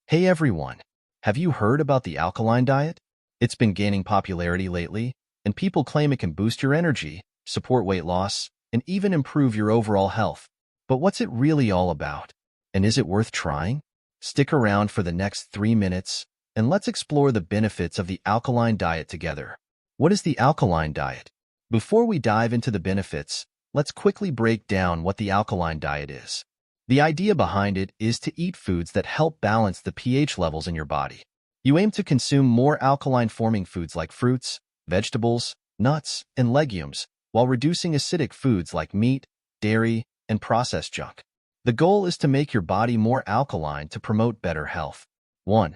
Hey everyone, have you heard about the alkaline diet? It's been gaining popularity lately, and people claim it can boost your energy, support weight loss, and even improve your overall health. But what's it really all about? And is it worth trying? Stick around for the next 3 minutes, and let's explore the benefits of the alkaline diet together. What is the alkaline diet? Before we dive into the benefits, let's quickly break down what the alkaline diet is. The idea behind it is to eat foods that help balance the pH levels in your body. You aim to consume more alkaline-forming foods like fruits, vegetables, nuts, and legumes, while reducing acidic foods like meat, dairy, and processed junk. The goal is to make your body more alkaline to promote better health. 1.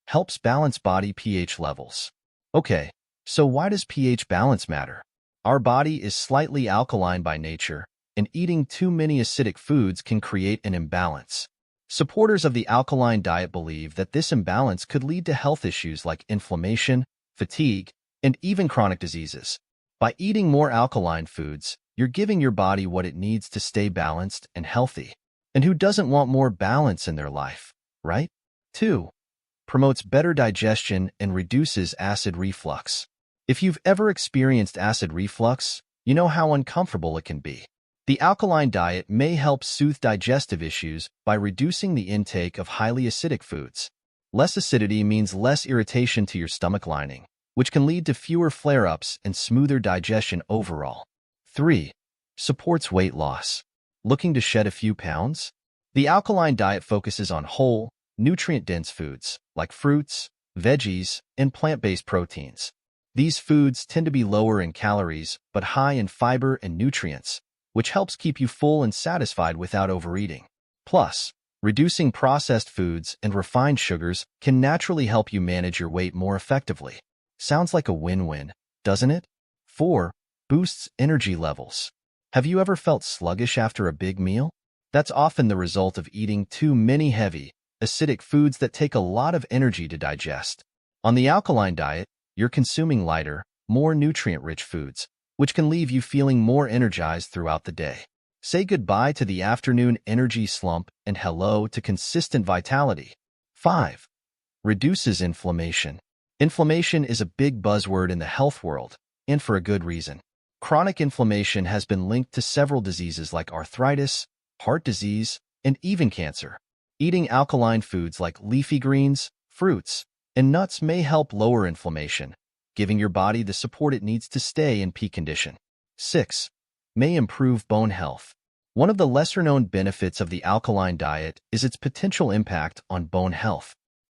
Helps balance body pH levels. Okay, so why does pH balance matter? Our body is slightly alkaline by nature, and eating too many acidic foods can create an imbalance. Supporters of the alkaline diet believe that this imbalance could lead to health issues like inflammation, fatigue, and even chronic diseases. By eating more alkaline foods, you're giving your body what it needs to stay balanced and healthy. And who doesn't want more balance in their life, right? 2. Promotes better digestion and reduces acid reflux. If you've ever experienced acid reflux, you know how uncomfortable it can be. The alkaline diet may help soothe digestive issues by reducing the intake of highly acidic foods. Less acidity means less irritation to your stomach lining, which can lead to fewer flare-ups and smoother digestion overall. 3. Supports weight loss. Looking to shed a few pounds? The alkaline diet focuses on whole, nutrient-dense foods like fruits, veggies, and plant-based proteins. These foods tend to be lower in calories but high in fiber and nutrients, which helps keep you full and satisfied without overeating. Plus, reducing processed foods and refined sugars can naturally help you manage your weight more effectively. Sounds like a win-win, doesn't it? 4. Boosts energy levels. Have you ever felt sluggish after a big meal? That's often the result of eating too many heavy, acidic foods that take a lot of energy to digest. On the alkaline diet, you're consuming lighter, more nutrient-rich foods, which can leave you feeling more energized throughout the day. Say goodbye to the afternoon energy slump and hello to consistent vitality. 5. Reduces inflammation. Inflammation is a big buzzword in the health world, and for a good reason. Chronic inflammation has been linked to several diseases like arthritis, heart disease, and even cancer. Eating alkaline foods like leafy greens, fruits, and nuts may help lower inflammation, giving your body the support it needs to stay in peak condition. 6. May improve bone health. One of the lesser-known benefits of the alkaline diet is its potential impact on bone health.